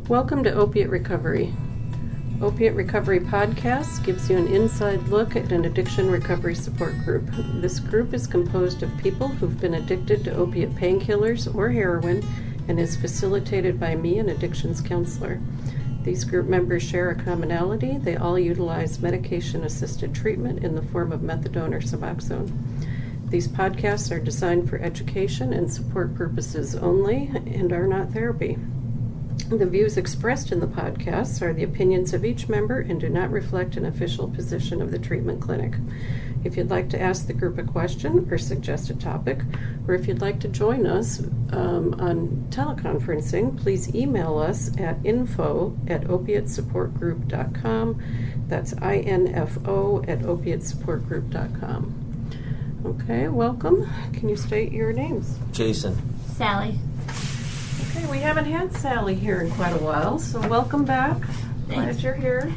Welcome to Opiate Recovery. Opiate Recovery Podcast gives you an inside look at an addiction recovery support group. This group is composed of people who've been addicted to opiate painkillers or heroin and is facilitated by me, an addictions counselor. These group members share a commonality. They all utilize medication-assisted treatment in the form of methadone or Suboxone. These podcasts are designed for education and support purposes only and are not therapy. The views expressed in the podcasts are the opinions of each member and do not reflect an official position of the treatment clinic. If you'd like to ask the group a question or suggest a topic, or if you'd like to join us on teleconferencing, please email us at info@opiatesupportgroup.com. That's info@opiatesupportgroup.com. Okay, welcome. Can you state your names? Jason. Sally. Okay, we haven't had Sally here in quite a while, so welcome back. Thanks. Glad you're here.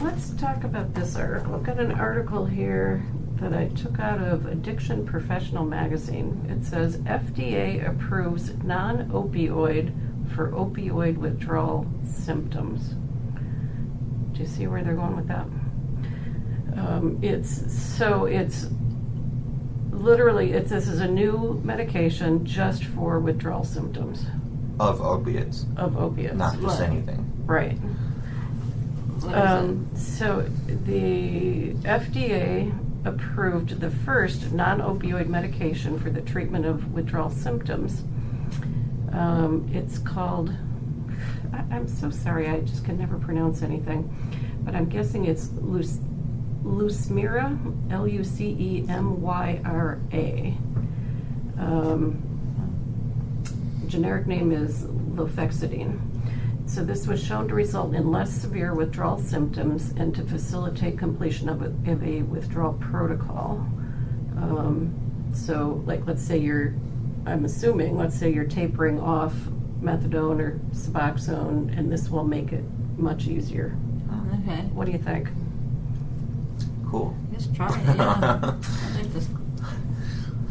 Let's talk about this article. I've got an article here that I took out of Addiction Professional Magazine. It says, FDA approves non-opioid for opioid withdrawal symptoms. Do you see where they're going with that? This is a new medication just for withdrawal symptoms. Of opiates. Of opiates. Not just anything. Right. So the FDA approved the first non-opioid medication for the treatment of withdrawal symptoms. It's called, I'm so sorry, I just can never pronounce anything, but I'm guessing it's Lucemyra, Lucemyra. Generic name is lofexidine. So this was shown to result in less severe withdrawal symptoms and to facilitate completion of a withdrawal protocol. So, like, let's say you're tapering off methadone or Suboxone, and this will make it much easier. Oh, okay. What do you think? Cool. Just try it, yeah. I think this.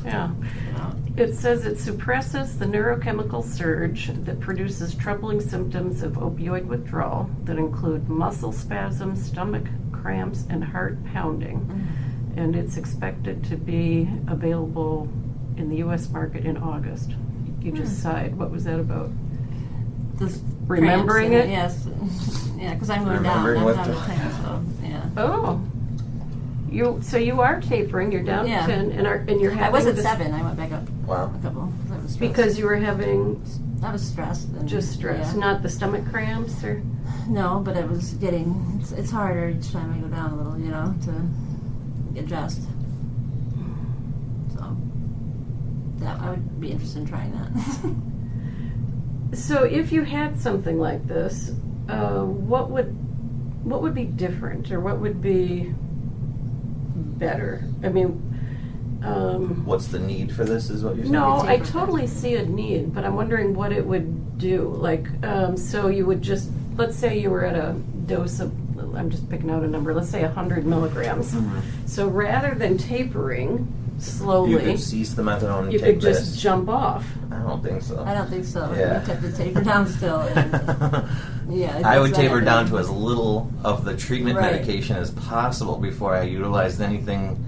Yeah. It says it suppresses the neurochemical surge that produces troubling symptoms of opioid withdrawal that include muscle spasms, stomach cramps, and heart pounding. Mm-hmm. And it's expected to be available in the U.S. market in August. You just sighed. What was that about? This Remembering cramps, it? Yes. Yeah, because I'm going down. Remembering I'm down to withdrawal. 10, so, yeah. Oh. You are tapering. You're down Yeah. to 10, and you're having I was at this 7. I went back up Wow. a couple. I was stressed. because you were having I was stressed. And, just stress, yeah. not the stomach cramps, or No, but it was getting, it's harder each time I go down a little, to get dressed. So, that I would be interested in trying that. So if you had something like this, what would be different, or what would be better? I mean, What's the need for this, is what you're saying? no, I taper totally see a need, but I'm wondering what it would do. Like, so you would just, let's say you were at a dose of, I'm just picking out a number, let's say 100 milligrams. Mm-hmm. So rather than tapering slowly, You could cease the methadone and you take could just this. jump off. I don't think so. I don't think so. Yeah. You have to taper down still. And, yeah, I would that's taper what down to as little of the treatment Right. medication as possible before I utilized anything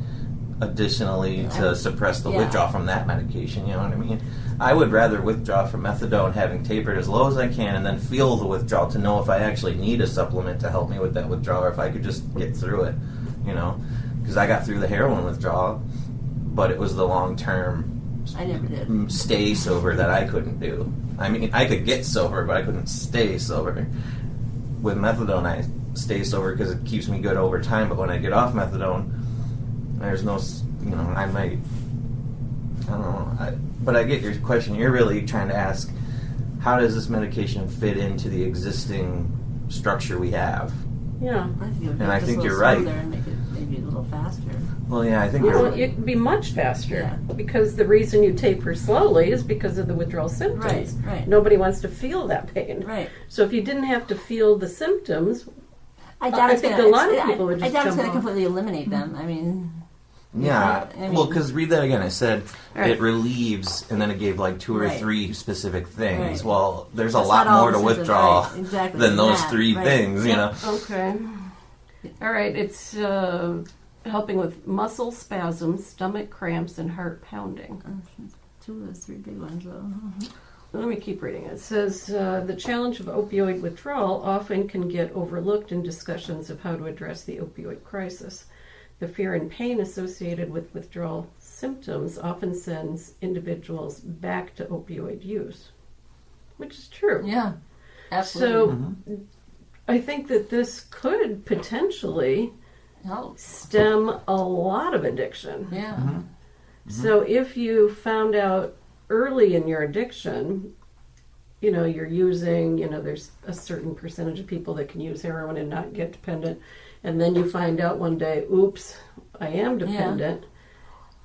additionally to suppress the Yeah. withdrawal from that medication, you know what I mean? I would rather withdraw from methadone having tapered as low as I can and then feel the withdrawal to know if I actually need a supplement to help me with that withdrawal, or if I could just get through it, because I got through the heroin withdrawal, but it was the long-term I never did. stay sober that I couldn't do. I mean, I could get sober, but I couldn't stay sober. With methadone, I stay sober because it keeps me good over time, but when I get off methadone, there's no, I might, I don't know. But I get your question. You're really trying to ask, how does this medication fit into the existing structure we have? Yeah. I think it would And I just think a little you're right. smoother and make it maybe a little faster. Well, yeah, I think Well, you're right. it'd be much faster, Yeah. because the reason you taper slowly is because of the withdrawal symptoms. Right. Nobody wants to feel that pain. Right. So if you didn't have to feel the symptoms, I doubt I it's think gonna, a lot of people would I just doubt it's jump going to off. completely eliminate them. I mean, Yeah. I mean, Well, because read that again. I said Right. it relieves, and then it gave like 2 or Right. 3 specific things. Right. Well, there's a That's lot not all more the to symptoms, withdrawal right, exactly, than those that, 3 right. things, you know? Okay. All right. It's helping with muscle spasms, stomach cramps, and heart pounding. 2 of the 3 big ones, though. Let me keep reading. It says the challenge of opioid withdrawal often can get overlooked in discussions of how to address the opioid crisis. The fear and pain associated with withdrawal symptoms often sends individuals back to opioid use, which is true. Yeah, absolutely. So I think that this could potentially Help. stem a lot of addiction. Yeah. So if you found out early in your addiction, you know, you're using, you know, there's a certain percentage of people that can use heroin and not get dependent. And then you find out one day, oops, I am dependent.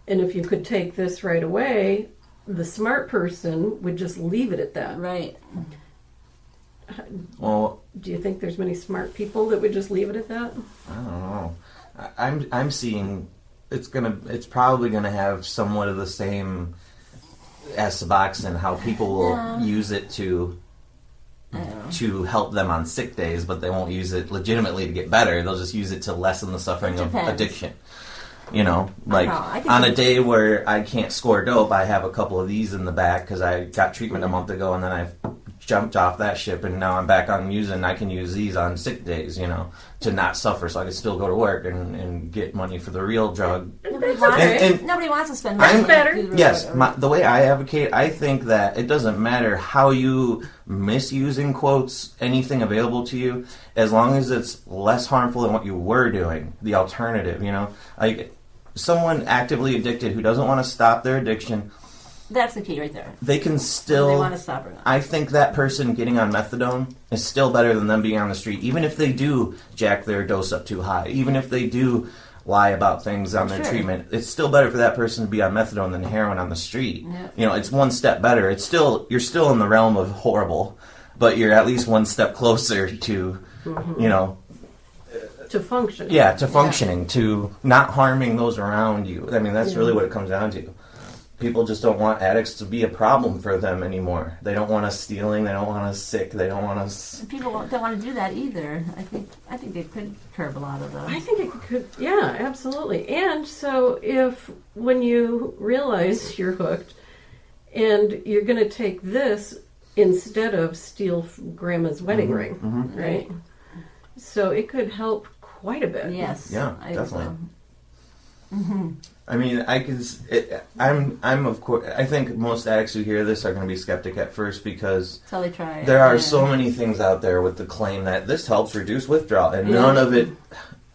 And if you could take this right away, the smart person would just leave it at that. Right. Well, Do you think there's many smart people that would just leave it at that? I don't know. I'm seeing it's probably gonna have somewhat of the same as Suboxone, how people will use it to help them on sick days, but they won't use it legitimately to get better. They'll just use it to lessen the suffering of addiction. You know, like on a day where I can't score dope, I have a couple of these in the back because I got treatment a month ago, and then I've jumped off that ship, and now I'm back on using. I can use these on sick days, you know, to not suffer, so I can still go to work and get money for the real drug. Nobody wants to spend money. That's better. Yes, the way I advocate, I think that it doesn't matter how you misuse, in quotes, anything available to you, as long as it's less harmful than what you were doing, the alternative, you know? Like, someone actively addicted who doesn't want to stop their addiction, That's the key right there. they can still... They want to stop or not. I think that person getting on methadone is still better than them being on the street, even if they do jack their dose up too high, even if they do lie about things on their treatment. It's still better for that person to be on methadone than heroin on the street. Yeah. You know, it's one step better. You're still in the realm of horrible, but you're at least one step closer to, you know... To function. Yeah, to functioning, to not harming those around you. I mean, that's really what it comes down to. People just don't want addicts to be a problem for them anymore. They don't want us stealing. They don't want us sick. They don't want us... People don't want to do that either. I think it could curb a lot of them. I think it could, yeah, absolutely. And so when you realize you're hooked and you're going to take this instead of steal grandma's wedding ring, right? So it could help quite a bit. Yes. Yeah, I definitely. So. I mean, I'm of course. I think most addicts who hear this are going to be skeptic at first because That's how they try it. there are so many things out there with the claim that this helps reduce withdrawal, and none of it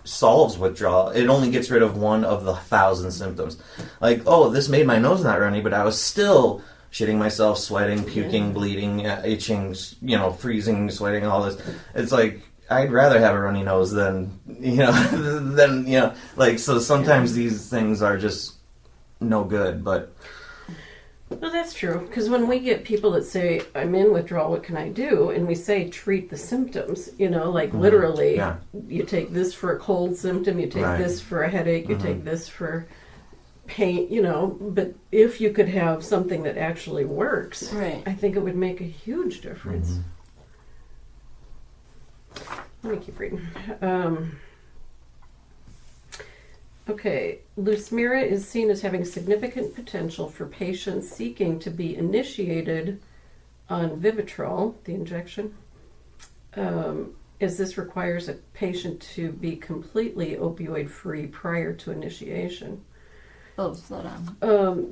solves withdrawal. It only gets rid of one of the 1,000 symptoms. Like, oh, this made my nose not runny, but I was still shitting myself, sweating, puking, bleeding, itching, you know, freezing, sweating, all this. It's like, I'd rather have a runny nose than, like, so sometimes these things are just no good, but... Well, that's true, because when we get people that say, I'm in withdrawal, what can I do? And we say, treat the symptoms, you know, like literally, you take this for a cold symptom, you take this for a headache, you take this for pain, you know, but if you could have something that actually works, I think it would make a huge difference. Let me keep reading. Okay, Lucemyra is seen as having significant potential for patients seeking to be initiated on Vivitrol, the injection, as this requires a patient to be completely opioid-free prior to initiation. Oh, slow down.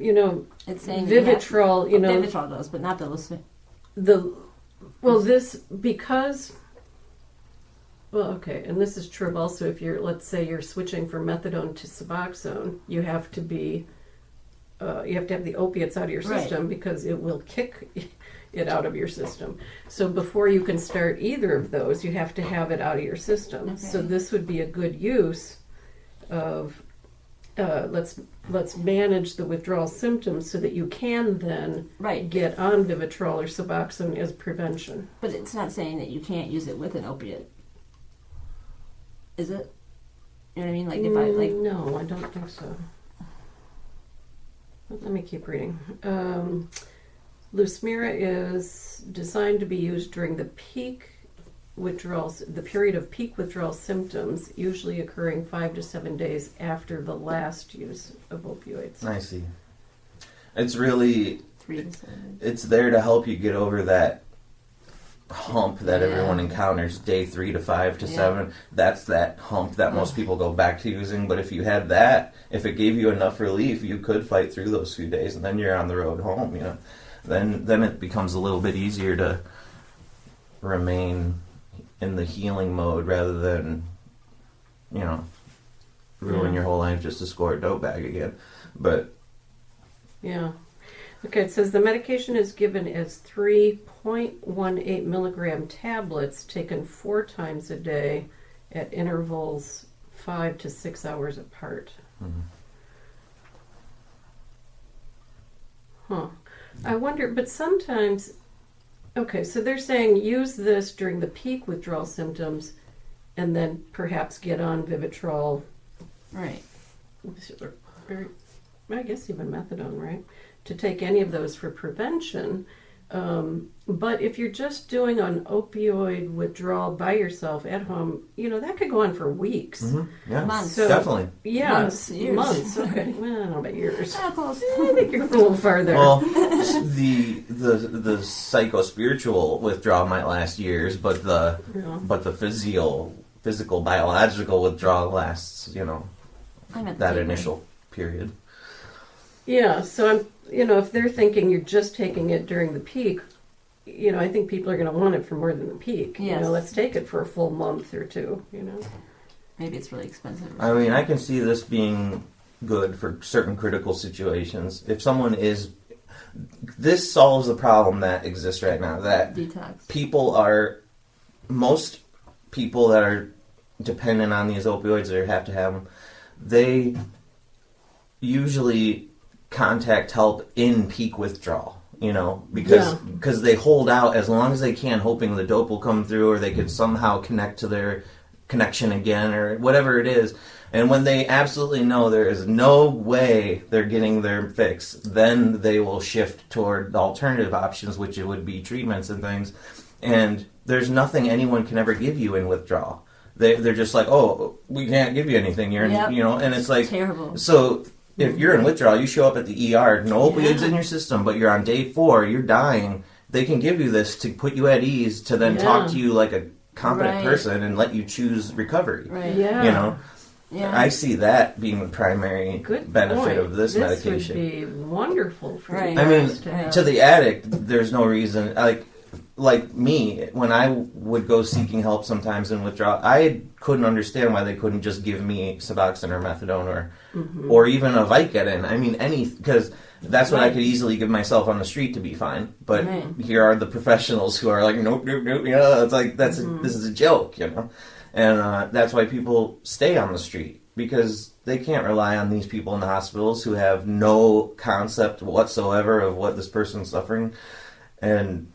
You know, It's saying Vivitrol, you know... Vivitrol does, but not the Lucemyra. Well, okay, and this is true also if let's say you're switching from methadone to Suboxone, you have to have the opiates out of your system because it will kick it out of your system. So before you can start either of those, you have to have it out of your system. Okay. So this would be a good use of let's manage the withdrawal symptoms so that you can then get on Vivitrol or Suboxone as prevention. But it's not saying that you can't use it with an opiate. Is it? You know what I mean? Like if I No, I don't think so. let me keep reading. Lucemyra is designed to be used during the period of peak withdrawal symptoms, usually occurring 5 to 7 days after the last use of opioids. I see. It's really, 3 to 7. it's there to help you get over that hump that everyone encounters, day 3 to 5 to 7. That's that hump that most people go back to using. But if you had that, if it gave you enough relief, you could fight through those few days, and then you're on the road home. Then it becomes a little bit easier to remain in the healing mode rather than ruin your whole life just to score a dope bag again. But yeah. Okay, it says the medication is given as 3.18 milligram tablets taken 4 times a day at intervals 5 to 6 hours apart. Huh. I wonder, but sometimes, okay, so they're saying use this during the peak withdrawal symptoms and then perhaps get on Vivitrol. Right. Or I guess even methadone, right? To take any of those for prevention. But if you're just doing an opioid withdrawal by yourself at home, that could go on for weeks. Yeah, Months. So, definitely. Yeah, Months, years. Months. Okay, well, I don't know about years. Ah, close. I think you're a little farther. Well, the psycho-spiritual withdrawal might last years, but the physical biological withdrawal lasts, I meant that the initial period. Yeah, so I'm, if they're thinking you're just taking it during the peak, I think people are going to want it for more than the peak. Yes. Let's take it for a full month or two, Maybe it's really expensive. I mean, I can see this being good for certain critical situations. If someone this solves the problem that exists right now, that Detox. most people that are dependent on these opioids or have to have them, they usually contact help in peak withdrawal, because they hold out as long as they can, hoping the dope will come through or they could somehow connect to their connection again or whatever it is. And when they absolutely know there is no way they're getting their fix, then they will shift toward the alternative options, which it would be treatments and things. And there's nothing anyone can ever give you in withdrawal. They're just like, oh, we can't give you anything. You're, and it's like terrible. So if you're in withdrawal, you show up at the ER, no opioids in your system, but you're on day 4, you're dying. They can give you this to put you at ease, to then talk to you like a competent person and let you choose recovery. Right. Yeah. Yeah. I see that being the primary benefit of this medication. This would be wonderful for you. I mean, to the addict, there's no reason. Like me, when I would go seeking help sometimes in withdrawal, I couldn't understand why they couldn't just give me Suboxone or Methadone or even a Vicodin. I mean, because that's what I could easily give myself on the street to be fine. But here are the professionals who are like, nope. It's like this is a joke, And that's why people stay on the street, because they can't rely on these people in the hospitals who have no concept whatsoever of what this person's suffering. And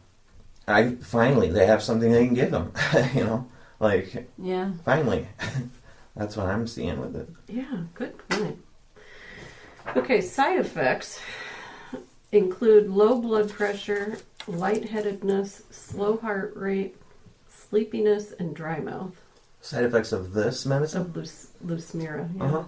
finally, they have something they can give them, finally. That's what I'm seeing with it. Yeah, good point. Okay, side effects include low blood pressure, lightheadedness, slow heart rate, sleepiness, and dry mouth. Side effects of this medicine? Of Lucemyra, yeah. Uh-huh.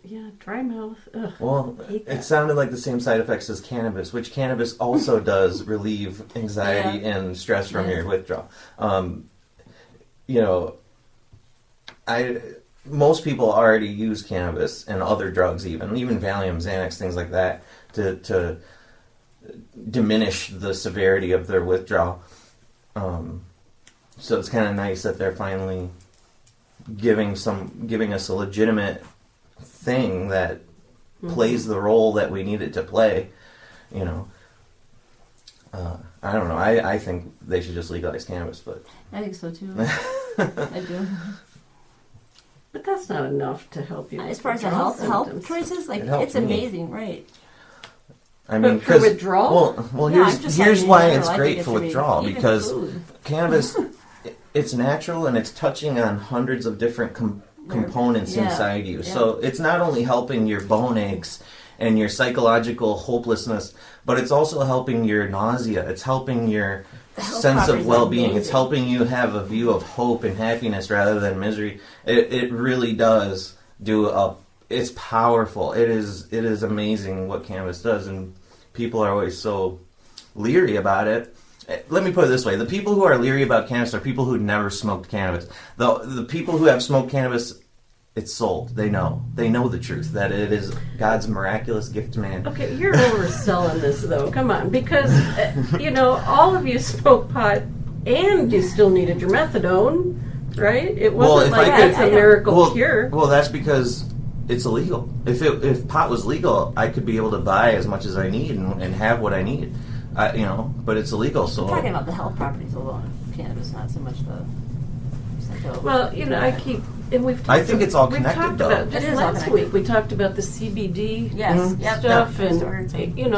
Yeah, dry mouth. Ugh, well, it sounded like the same side effects as cannabis, which cannabis also does relieve anxiety and stress from your withdrawal. Most people already use cannabis and other drugs, even Valium, Xanax, things like that, to diminish the severity of their withdrawal. So it's kind of nice that they're finally giving us a legitimate thing that plays the role that we need it to play. I don't know. I think they should just legalize cannabis, but I think so too. I do. But that's not enough to help you. As far as the health choices, it's amazing, right? I mean, for withdrawal. Well, here's why it's great for withdrawal, because cannabis, it's natural and it's touching on hundreds of different components inside you. So it's not only helping your bone aches and your psychological hopelessness, but it's also helping your nausea. It's helping your sense of well-being. It's helping you have a view of hope and happiness rather than misery. It really does it's powerful. It is amazing what cannabis does, and people are always so leery about it. Let me put it this way. The people who are leery about cannabis are people who never smoked cannabis. The people who have smoked cannabis, it's sold. They know. They know the truth, that it is God's miraculous gift to man. Okay, you're overselling this, though. Come on. Because, all of you smoke pot and you still needed your methadone, right? It wasn't it's a miracle cure. Well, that's because it's illegal. If pot was legal, I could be able to buy as much as I need and have what I need. But it's illegal. So I'm talking about the health properties alone of cannabis, not so much the psycho. Well, I think it's all connected, talked though. about, just last week, we talked about the CBD stuff, and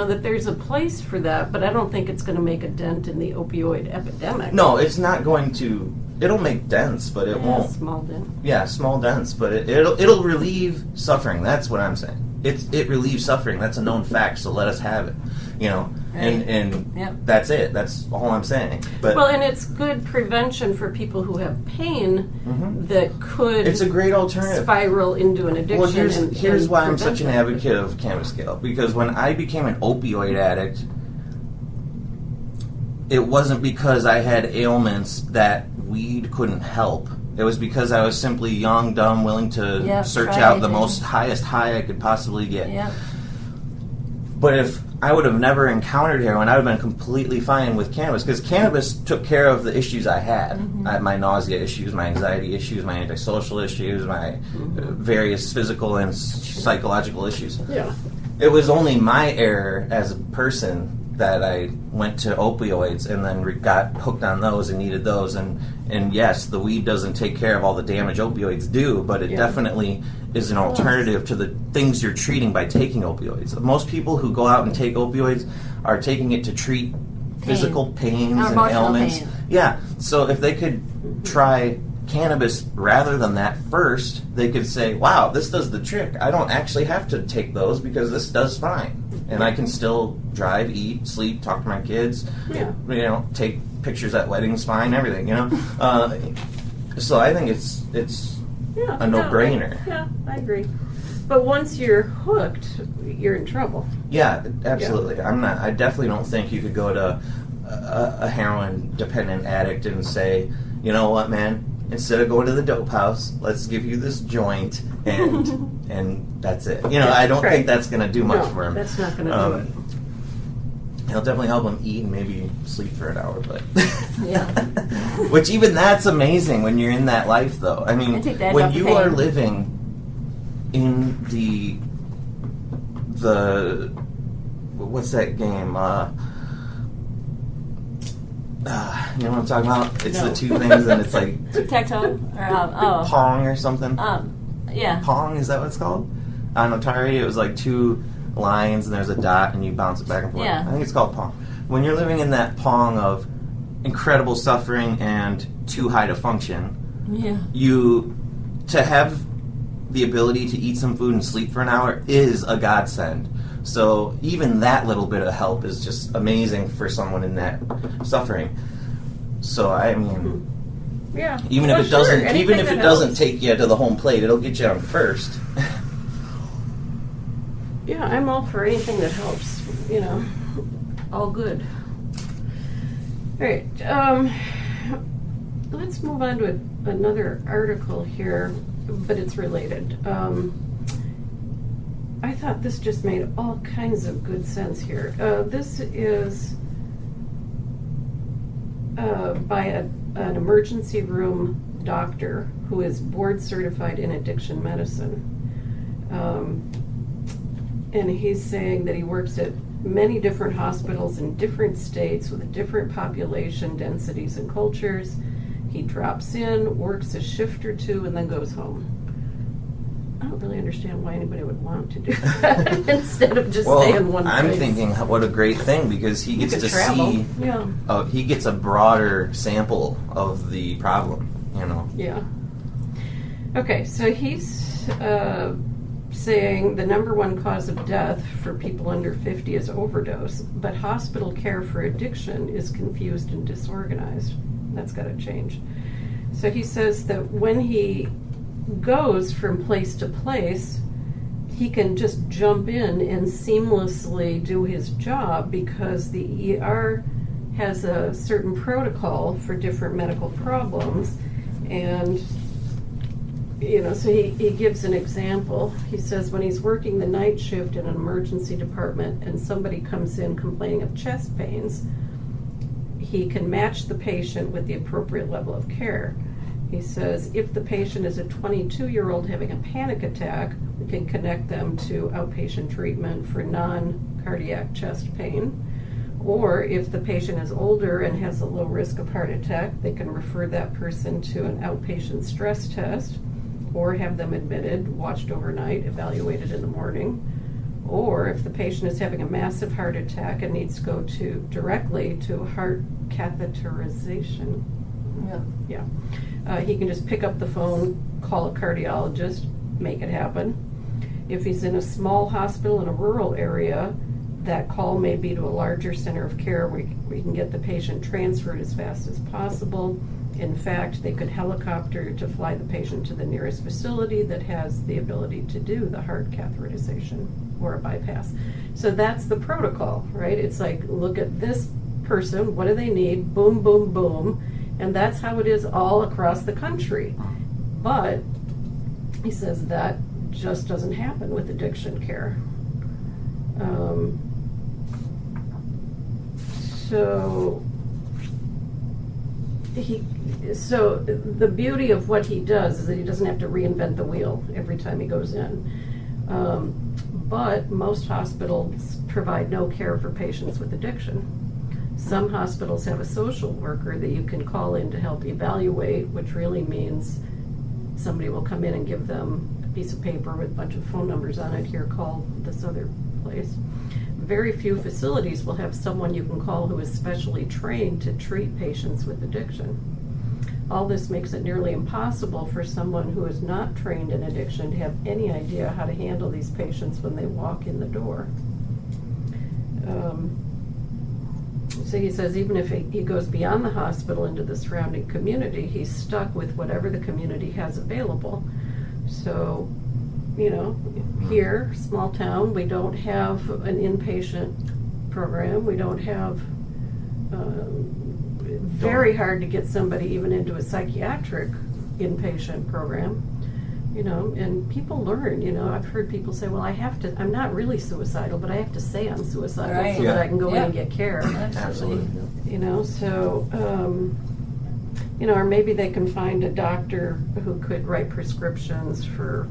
that there's a place for that, but I don't think it's going to make a dent in the opioid epidemic. No, it's not going to. It'll make dents, but it won't. Small dent. Yeah, small dents, but it'll relieve suffering. That's what I'm saying. It relieves suffering. That's a known fact. So let us have it. And that's it. That's all I'm saying. But and it's good prevention for people who have pain that could. It's a great alternative. Spiral into an addiction. Well, here's why I'm such an advocate of cannabis scale, because when I became an opioid addict, it wasn't because I had ailments that weed couldn't help. It was because I was simply young, dumb, willing to search out the highest high I could possibly get. Yep. But if I would have never encountered heroin, I would have been completely fine with cannabis, because cannabis took care of the issues I had. I had my nausea issues, my anxiety issues, my antisocial issues, my various physical and psychological issues. Yeah. It was only my error as a person that I went to opioids and then got hooked on those and needed those. And yes, the weed doesn't take care of all the damage opioids do, but it definitely is an alternative to the things you're treating by taking opioids. Most people who go out and take opioids are taking it to treat physical pains and ailments. Pain. Yeah, so if they could try cannabis rather than that first, they could say, wow, this does the trick. I don't actually have to take those because this does fine. And I can still drive, eat, sleep, talk to my kids, take pictures at weddings, fine, everything, So I think it's a no-brainer. I agree. But once you're hooked, you're in trouble. Yeah, absolutely. Yeah. I definitely don't think you could go to a heroin-dependent addict and say, you know what, man, instead of going to the dope house, let's give you this joint and that's it. I don't think that's going to do much for him. That's not going to do it. It'll definitely help him eat and maybe sleep for an hour, but which even that's amazing when you're in that life, though. I mean, when you are living in the what's that game? You know what I'm talking about? It's the two things, and it's like tic-tac-toe or Pong or something. Yeah. Pong, is that what it's called? On Atari, it was like two lines, and there's a dot, and you bounce it back and forth. Yeah. I think it's called Pong. When you're living in that Pong of incredible suffering and too high to function, to have the ability to eat some food and sleep for an hour is a godsend. So even that little bit of help is just amazing for someone in that suffering. So I mean, even if it doesn't take you to the home plate, it'll get you on first. Yeah, I'm all for anything that helps. All good. All right, let's move on to another article here, but it's related. I thought this just made all kinds of good sense here. This is by an emergency room doctor who is board certified in addiction medicine. And he's saying that he works at many different hospitals in different states with different population densities and cultures. He drops in, works a shift or two, and then goes home. I don't really understand why anybody would want to do that instead of just stay in one place. I'm thinking, what a great thing, because he gets to travel. See, he gets a broader sample of the problem, Yeah. Okay, so he's saying the number one cause of death for people under 50 is overdose, but hospital care for addiction is confused and disorganized. That's got to change. So he says that when he goes from place to place, he can just jump in and seamlessly do his job because the ER has a certain protocol for different medical problems. And so he gives an example. He says when he's working the night shift in an emergency department and somebody comes in complaining of chest pains, he can match the patient with the appropriate level of care. He says if the patient is a 22-year-old having a panic attack, we can connect them to outpatient treatment for non-cardiac chest pain. Or if the patient is older and has a low risk of heart attack, they can refer that person to an outpatient stress test or have them admitted, watched overnight, evaluated in the morning. Or if the patient is having a massive heart attack and needs to go directly to heart catheterization. He can just pick up the phone, call a cardiologist, make it happen. If he's in a small hospital in a rural area, that call may be to a larger center of care where we can get the patient transferred as fast as possible. In fact, they could helicopter to fly the patient to the nearest facility that has the ability to do the heart catheterization or a bypass. So that's the protocol, right? It's like, look at this person, what do they need? Boom, boom, boom. And that's how it is all across the country. But he says that just doesn't happen with addiction care. So the beauty of what he does is that he doesn't have to reinvent the wheel every time he goes in. But most hospitals provide no care for patients with addiction. Some hospitals have a social worker that you can call in to help evaluate, which really means somebody will come in and give them a piece of paper with a bunch of phone numbers on it. Here, call this other place. Very few facilities will have someone you can call who is specially trained to treat patients with addiction. All this makes it nearly impossible for someone who is not trained in addiction to have any idea how to handle these patients when they walk in the door. So he says even if he goes beyond the hospital into the surrounding community, he's stuck with whatever the community has available. So, here, small town, we don't have an inpatient program. We don't have, very hard to get somebody even into a psychiatric inpatient program. And people learn, I've heard people say, well, I'm not really suicidal, but I have to say I'm suicidal so that I can go in and get care. Absolutely. Or maybe they can find a doctor who could write prescriptions for,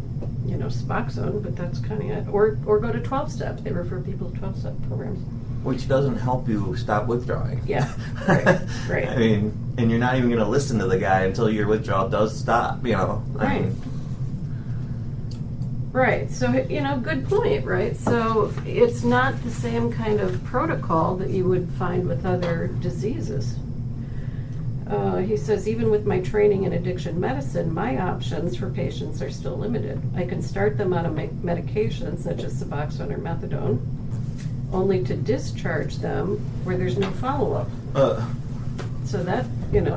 Suboxone, but that's kind of it. Or go to 12-step. They refer people to 12-step programs. Which doesn't help you stop withdrawing. Yeah, right. I mean, and you're not even going to listen to the guy until your withdrawal does stop, Right. Right, so, good point, right? So it's not the same kind of protocol that you would find with other diseases. He says, even with my training in addiction medicine, my options for patients are still limited. I can start them on a medication such as Suboxone or Methadone, only to discharge them where there's no follow-up. So that,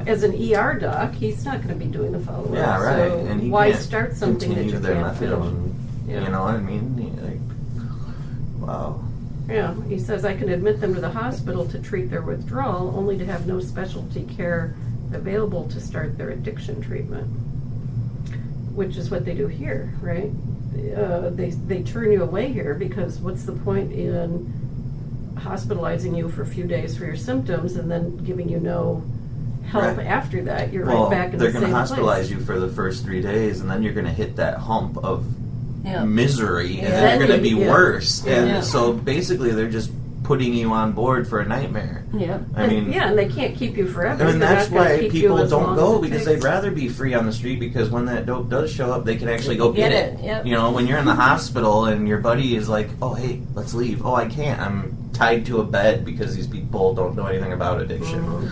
as an ER doc, he's not going to be doing the follow-up. Yeah, right. So and he why can't start something that continue you their can't finish? methadone. Yeah. You know what I mean? Wow. Yeah, he says I can admit them to the hospital to treat their withdrawal, only to have no specialty care available to start their addiction treatment, which is what they do here, right? They turn you away here because what's the point in hospitalizing you for a few days for your symptoms and then giving you no help after that? You're right back in the same place. They're going to hospitalize you for the first 3 days, and then you're going to hit that hump of misery, and then you're going to be worse. And so basically they're just putting you on board for a nightmare. Yeah. I mean, and they can't keep you forever. I mean, that's why people don't go, because they'd they'd rather be free on the street, because when that dope does show up, they can actually go get it. Yep. When you're in the hospital and your buddy is like, oh, hey, let's leave. Oh, I can't. I'm tied to a bed because these people don't know anything about addiction.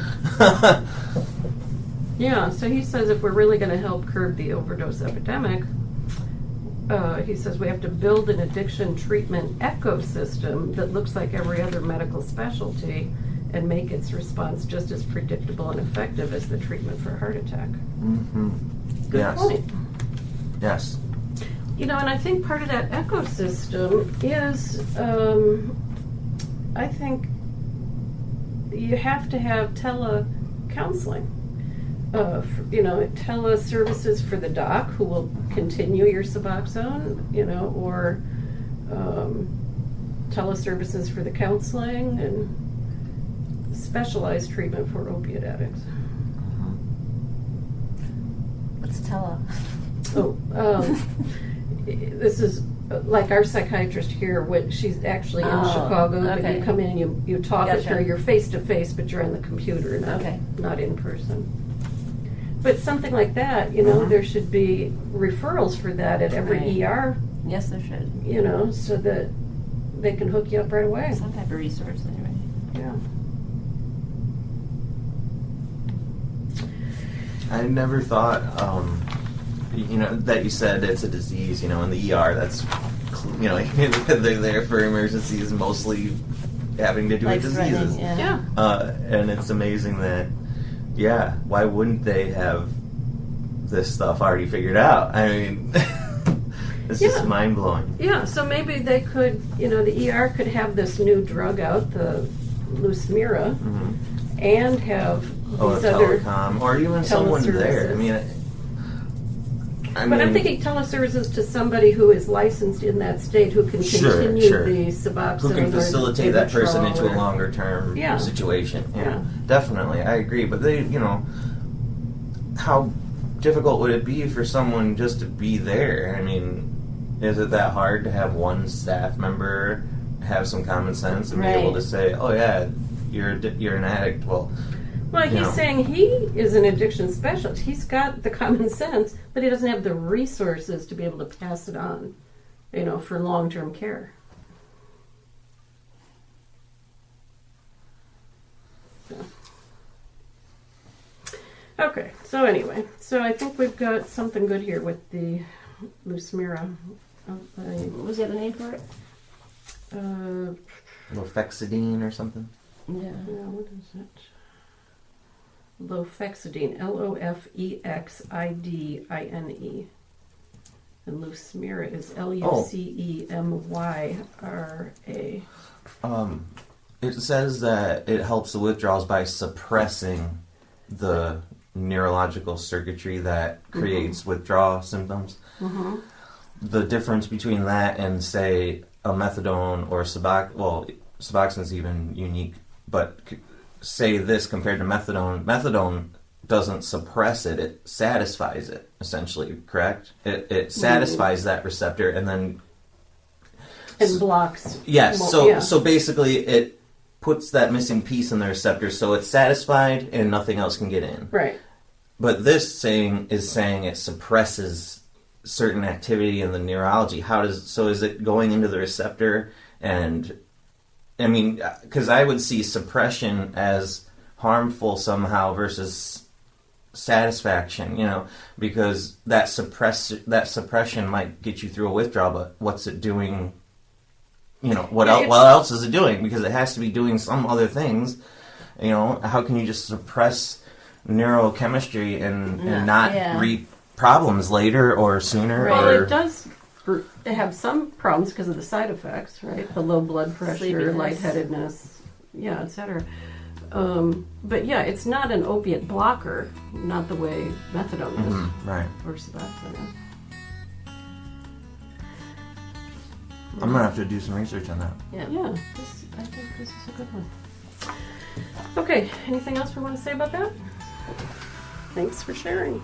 Yeah, so he says if we're really going to help curb the overdose epidemic, he says we have to build an addiction treatment ecosystem that looks like every other medical specialty and make its response just as predictable and effective as the treatment for a heart attack. Mm-hmm. Good Yes. point. Yes. You know, and I think part of that ecosystem is, I think you have to have telecounseling. Teleservices for the doc who will continue your Suboxone, or teleservices for the counseling and specialized treatment for opiate addicts. What's tele? This is like our psychiatrist here. She's actually in Chicago, but okay. you come in and you talk with Gotcha. her. You're face to face, but you're on the computer, not in person. But something like that, there should be referrals for that at every Right. ER, Yes, there should. so that they can hook you up right away. Some type of resource, anyway. Yeah. I never thought, that you said it's a disease, in the ER, that's, they're there for emergencies, mostly having to do with Life-threatening, diseases. yeah. And it's amazing that, why wouldn't they have this stuff already figured out? I mean, it's just mind-blowing. Yeah, so maybe they could, the ER could have this new drug out, the Lucemyra, and have these A other telecom, or even someone there. teleservices. But I'm thinking teleservices to somebody who is licensed in that state who can continue Sure. the Suboxone. who can facilitate that person into a or- longer term situation. Yeah. Definitely, I agree. But they, how difficult would it be for someone just to be there? I mean, is it that hard to have one staff member have some common sense and be able to say, "Oh yeah, you're an addict"? Well, he's saying he is an addiction specialist. He's got the common sense, but he doesn't have the resources to be able to pass it on, for long-term care. Okay, so anyway, I think we've got something good here with the Lucemyra. What was the other name for it? Lofexidine or something. Yeah. What is it? Lofexidine, Lofexidine. And Lucemyra is Lucemyra. It says that it helps the withdrawals by suppressing the neurological circuitry that creates withdrawal symptoms. The difference between that and, say, a methadone or Suboxone's even unique, but say this compared to methadone doesn't suppress it, it satisfies it, essentially, correct? It satisfies that receptor and then... And blocks. Yes, so basically it puts that missing piece in the receptor so it's satisfied and nothing else can get in. Right. But this saying it suppresses certain activity in the neurology. Is it going into the receptor? And I mean, because I would see suppression as harmful somehow versus satisfaction, because that suppression might get you through a withdrawal, but what's it doing? What else is it doing? Because it has to be doing some other things. How can you just suppress neurochemistry and not reap problems later or sooner? Well, it does have some problems because of the side effects, right? The low blood pressure, Sleepiness. lightheadedness, etc. But it's not an opiate blocker, not the way methadone is, Right. or Suboxone is. I'm gonna have to do some research on that. I think this is a good one. Okay, anything else we want to say about that? Thanks for sharing.